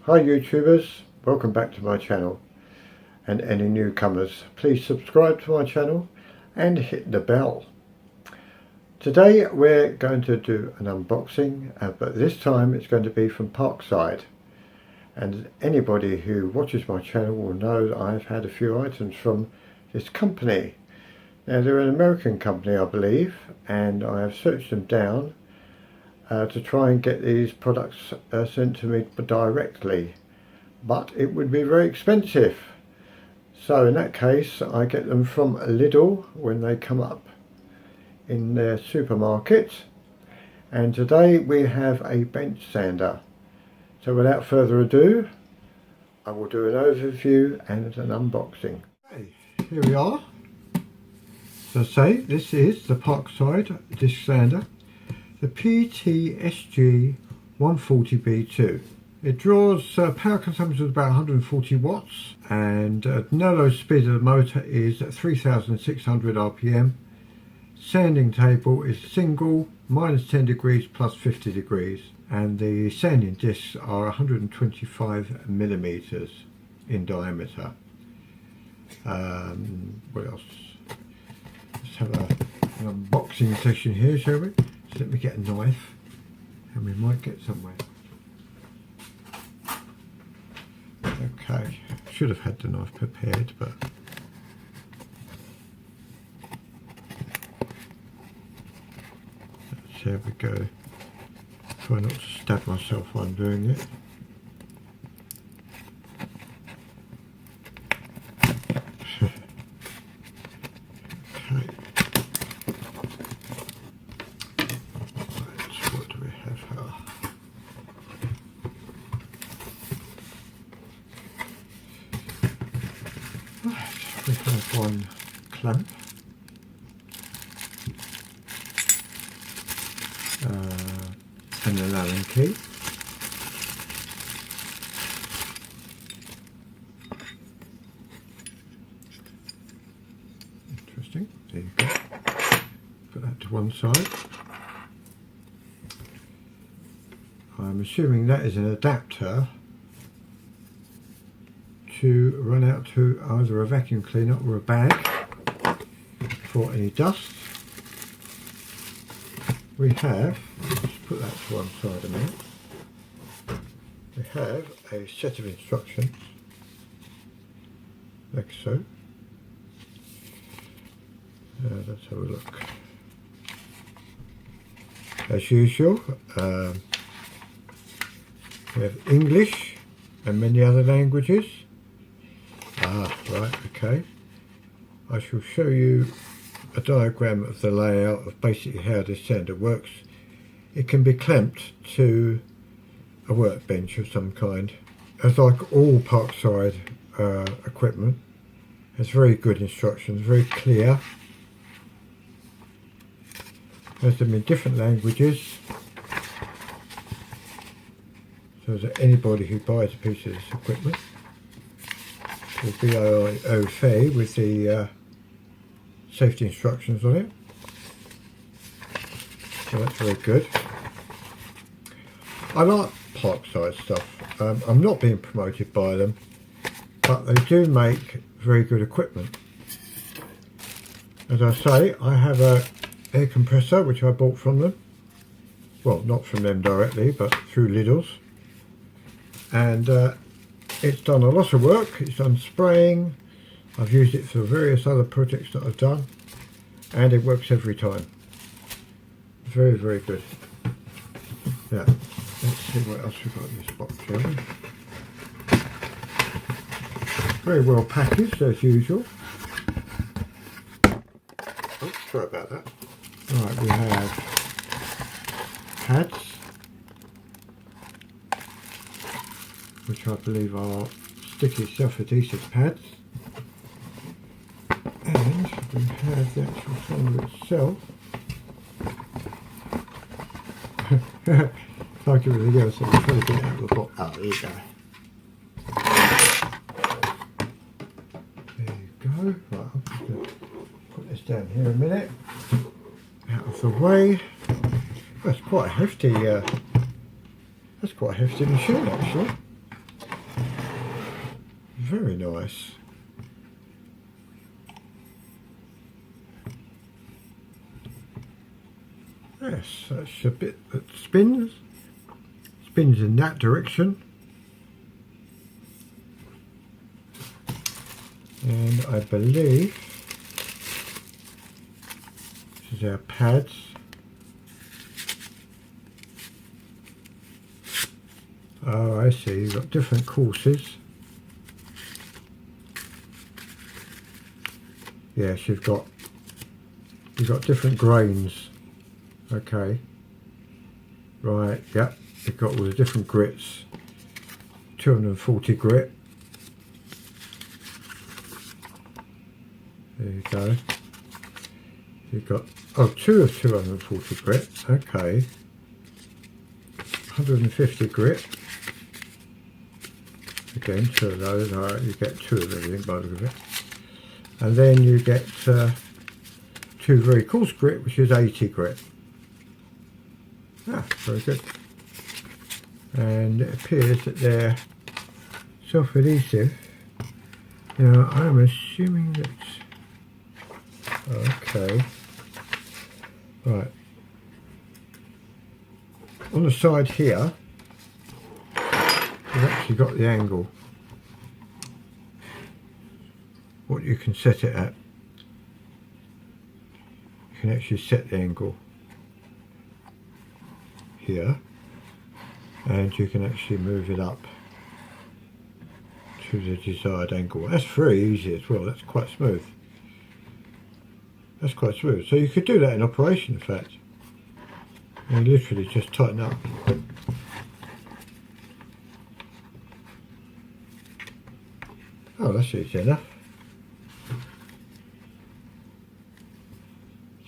Hi YouTubers, welcome back to my channel, and any newcomers, please subscribe to my channel and hit the bell. Today we're going to do an unboxing, but this time it's going to be from Parkside, and anybody who watches my channel will know that I've had a few items from this company. Now they're an American company I believe, and I have searched them down to try and get these products sent to me directly, but it would be very expensive. So in that case I get them from Lidl when they come up in their supermarket, and today we have a bench sander. So without further ado, I will do an overview and an unboxing. Okay, here we are. So say this is the Parkside disc sander, the PTSG 140B2. It draws power consumption of about 140 watts, and no low speed of the motor is 3,600 RPM. Sanding table is single, -10 degrees plus 50 degrees, and the sanding discs are 125 millimeters in diameter. What else? Let's have an unboxing session here, shall we? So let me get a knife and we might get somewhere. Okay, should have had the knife prepared, but there we go. Try not to stab myself while I'm doing it. Okay. Right, what do we have here? Right, we have one clamp. And an Allen key. Interesting. There you go. Put that to one side. I'm assuming that is an adapter to run out to either a vacuum cleaner or a bag for any dust. We have, let's put that to one side a minute, we have a set of instructions, like so. Let's have a look. As usual, we have English and many other languages. Right, okay. I shall show you a diagram of the layout of basically how this sander works. It can be clamped to a workbench of some kind. As like all Parkside equipment, has very good instructions, very clear. Has them in different languages, so that anybody who buys a piece of this equipment will be au fait with the safety instructions on it, so that's very good. I like Parkside stuff. I'm not being promoted by them, but they do make very good equipment. As I say, I have a air compressor which I bought from them, well, not from them directly but through Lidl's, and it's done a lot of work. It's done spraying. I've used it for various other projects that I've done, and it works every time. Very, very good. Yeah, let's see what else we've got in this box, shall we? Very well packaged as usual. Oh, sorry about that. Right, we have pads, which I believe are sticky self-adhesive pads. And we have the actual sander itself. Like everything else, I'm trying to get it out of the box. Oh, there you go. There you go. Right, I'm just going to put this down here a minute. Out of the way. That's quite a hefty. That's quite a hefty machine, actually. very nice. Yes, that's a bit that spins in that direction. And I believe this is our pads. Oh, I see, you've got different courses. Yes, you've got different grains. Okay. Right, yep. You've got all the different grits. 240 grit. There you go. You've got, oh, two of 240 grit. Okay. 150 grit. Again, two of those. Alright, you get two of everything by the look of it. And then you get two very coarse grit, which is 80 grit. Ah, very good. And it appears that they're self-adhesive. Now, I'm assuming that... Okay. Right. On the side here, we've actually got the angle. What you can set it at. You can actually set the angle here, and you can actually move it up to the desired angle. That's very easy as well. That's quite smooth. That's quite smooth. So you could do that in operation, in fact, and literally just tighten up. Oh, that's easy enough.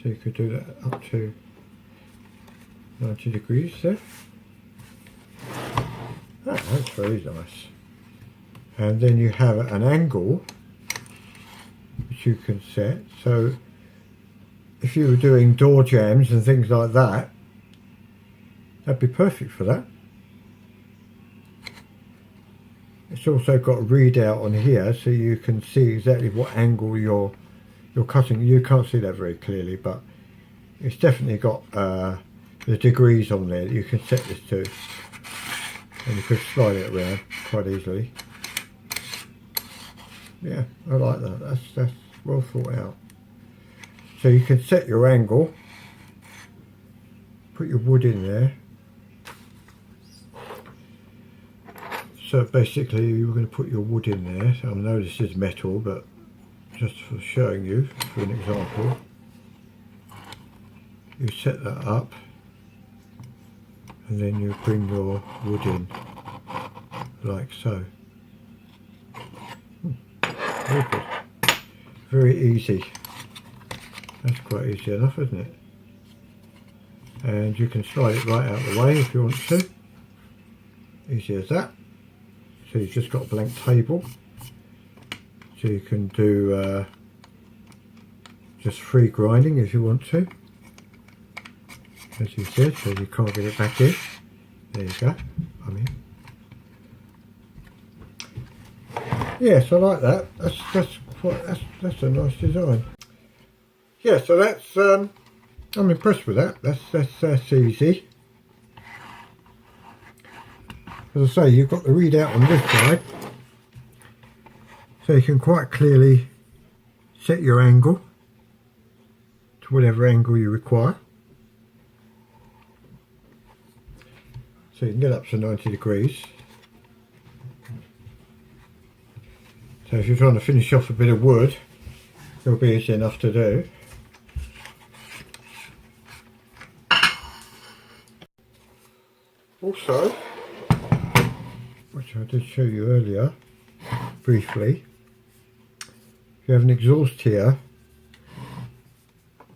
So you could do that up to 90 degrees there. Oh, that's very nice. And then you have an angle which you can set. So if you were doing door jambs and things like that, that'd be perfect for that. It's also got a readout on here, so you can see exactly what angle you're cutting. You can't see that very clearly, but it's definitely got the degrees on there that you can set this to, and you could slide it around quite easily. Yeah, I like that. That's well thought out. So you can set your angle, put your wood in there. So basically you're going to put your wood in there. So I know this is metal, but just for showing you, for an example, you set that up and then you bring your wood in like so. Very good. Very easy. That's quite easy enough, isn't it? And you can slide it right out of the way if you want to. Easy as that. So you've just got a blank table. So you can do just free grinding if you want to. As you said, so you can't get it back in. There you go. I mean, yes, I like that. That's a nice design. Yeah, so that's I'm impressed with that. That's easy. As I say, you've got the readout on this side, so you can quite clearly set your angle to whatever angle you require. So you can get up to 90 degrees. So if you're trying to finish off a bit of wood, it'll be easy enough to do. Also, which I did show you earlier briefly, you have an exhaust here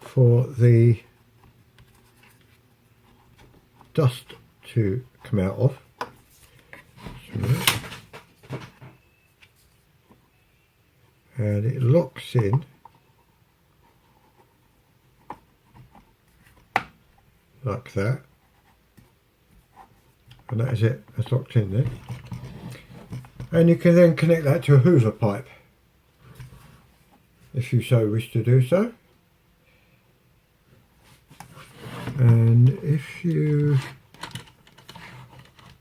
for the dust to come out of. And it locks in like that, and that is it. It's locked in there. And you can then connect that to a hoover pipe if you so wish to do so. And if you,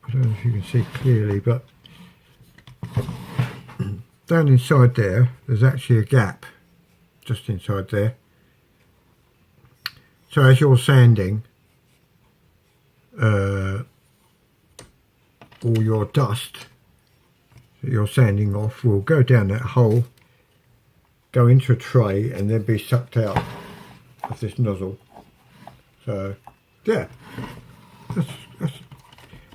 I don't know if you can see clearly, but down inside there's actually a gap just inside there. So as you're sanding, all your dust that you're sanding off will go down that hole, go into a tray, and then be sucked out of this nozzle. So yeah,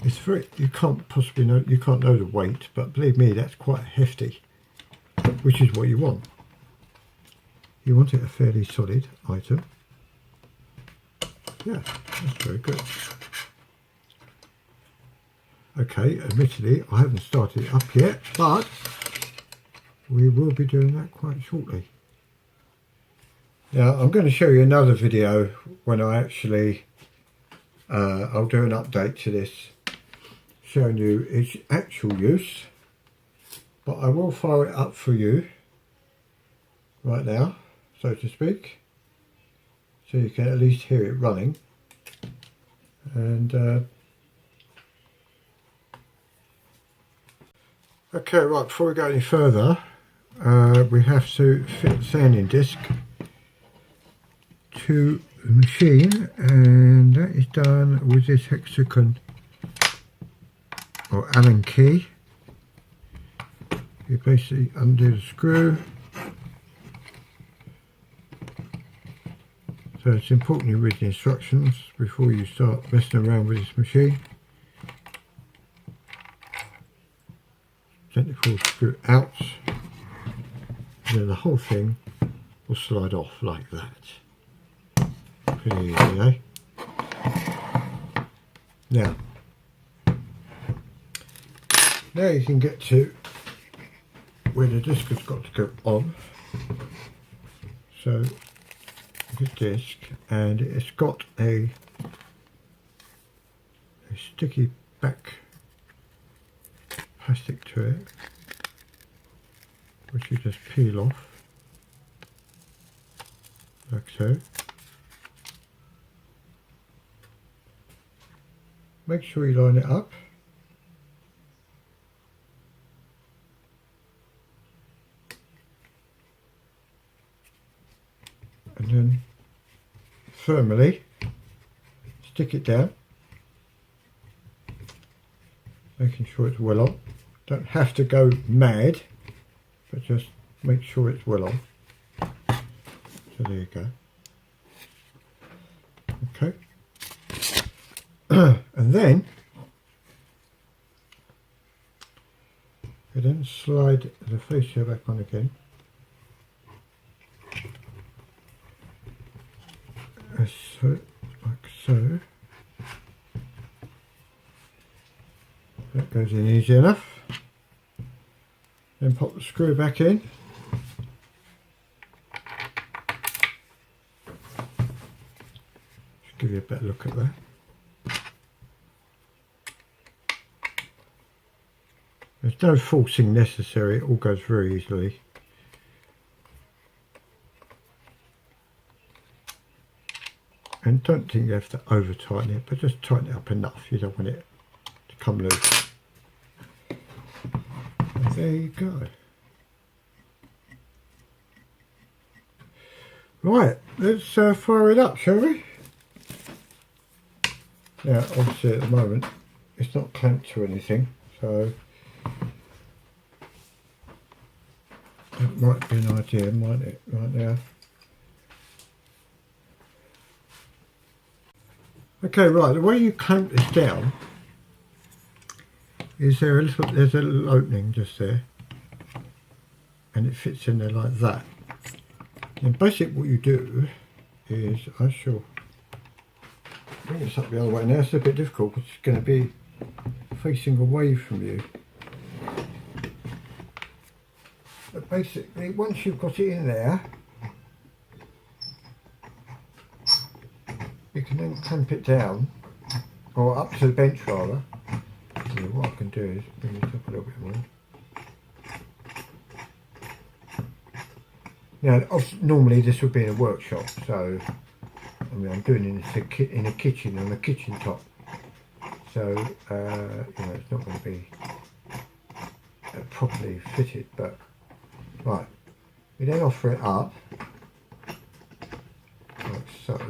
it's very, you can't possibly know, you can't know the weight, but believe me, that's quite hefty, which is what you want. You want it a fairly solid item. Yeah, that's very good. Okay, admittedly, I haven't started it up yet, but we will be doing that quite shortly. Now, I'm going to show you another video when I actually, I'll do an update to this, showing you its actual use, but I will fire it up for you right now, so to speak, so you can at least hear it running. And okay, right, before we go any further, we have to fit the sanding disc to the machine, and that is done with this hexagon or Allen key. You basically undo the screw. So it's important you read the instructions before you start messing around with this machine. Gently pull the screw out, and then the whole thing will slide off like that. Pretty easy, eh? Now you can get to where the disc has got to go on. So this disc, and it's got a sticky back plastic to it, which you just peel off like so. Make sure you line it up. And then firmly stick it down, making sure it's well on. Don't have to go mad, but just make sure it's well on. So there you go. Okay. And then you then slide the fascia back on again. So, like so. That goes in easy enough. Then pop the screw back in. Just give you a better look at that. There's no forcing necessary, it all goes very easily. And don't think you have to over tighten it, but just tighten it up enough. You don't want it to come loose. And there you go. Right, let's fire it up, shall we? Now, obviously at the moment, it's not clamped to anything, so that might be an idea, mightn't it, right now? Okay, right, the way you clamp this down is there's a little opening just there, and it fits in there like that. And basically what you do is, I shall bring this up the other way. Now it's a bit difficult because it's going to be facing away from you. But basically once you've got it in there, you can then clamp it down, or up to the bench rather. So what I can do is bring this up a little bit more. Now, normally this would be in a workshop, so I mean I'm doing it in a kitchen on a kitchen top, so you know it's not going to be properly fitted. But right, we then offer it up like so,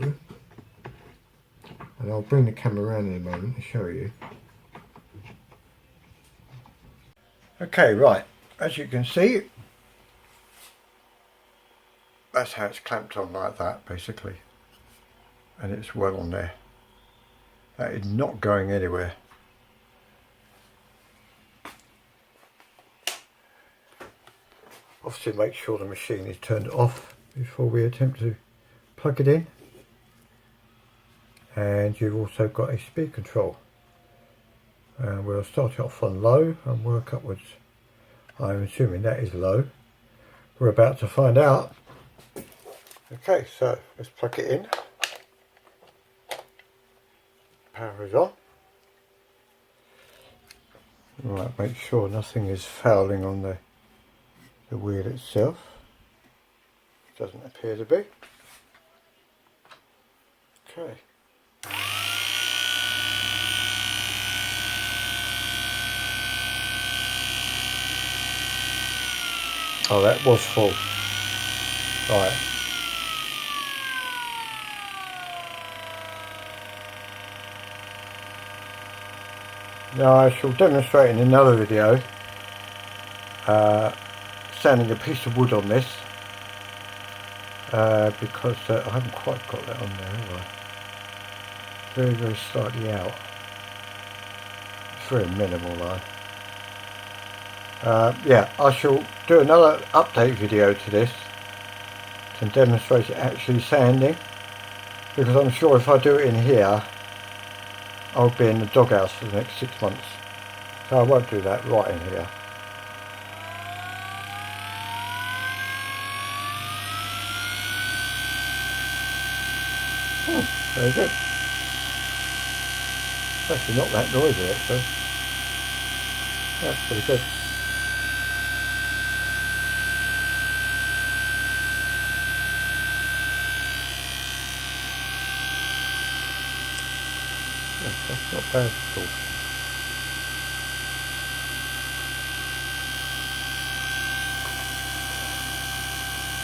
and I'll bring the camera around in a moment to show you. Okay, right, as you can see, that's how it's clamped on, like that basically, and it's well on there. That is not going anywhere. Obviously make sure the machine is turned off before we attempt to plug it in. And you've also got a speed control. We'll start it off on low and work upwards. I'm assuming that is low. We're about to find out. Okay, so let's plug it in. Power is on. Right, make sure nothing is fouling on the wheel itself. Doesn't appear to be. Okay. Oh, that was full. Right. Now I shall demonstrate in another video sanding a piece of wood on this because I haven't quite got that on there, have I? Very, very slightly out. It's very minimal though. Yeah, I shall do another update video to this to demonstrate it actually sanding, because I'm sure if I do it in here I'll be in the doghouse for the next 6 months, so I won't do that right in here. Very good. It's actually not that noisy actually. That's pretty good. That's not bad at all.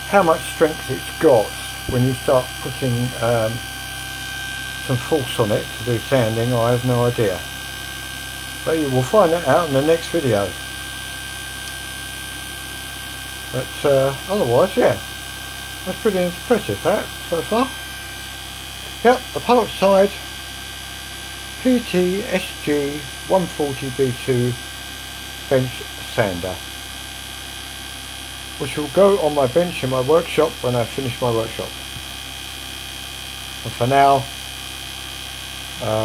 How much strength it's got when you start putting some force on it to do sanding, I have no idea. But you will find that out in the next video. But otherwise, yeah, that's pretty impressive that so far. Yep, the PARKSIDE PTSG 140B2 bench sander, which will go on my bench in my workshop when I finish my workshop. And for now,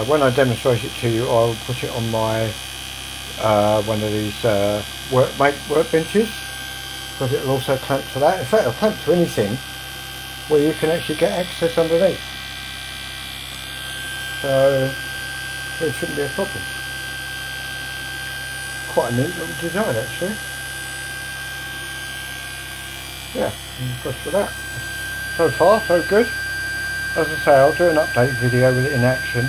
when I demonstrate it to you, I'll put it on my one of these workbenches, because it will also clamp to that. In fact, it'll clamp to anything where you can actually get access underneath. So it shouldn't be a problem. Quite a neat little design actually. Yeah, I'm impressed with that. So far, so good. As I say, I'll do an update video with it in action,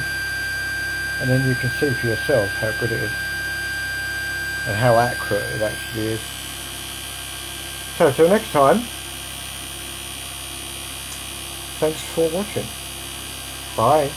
and then you can see for yourself how good it is and how accurate it actually is. So till next time, thanks for watching. Bye.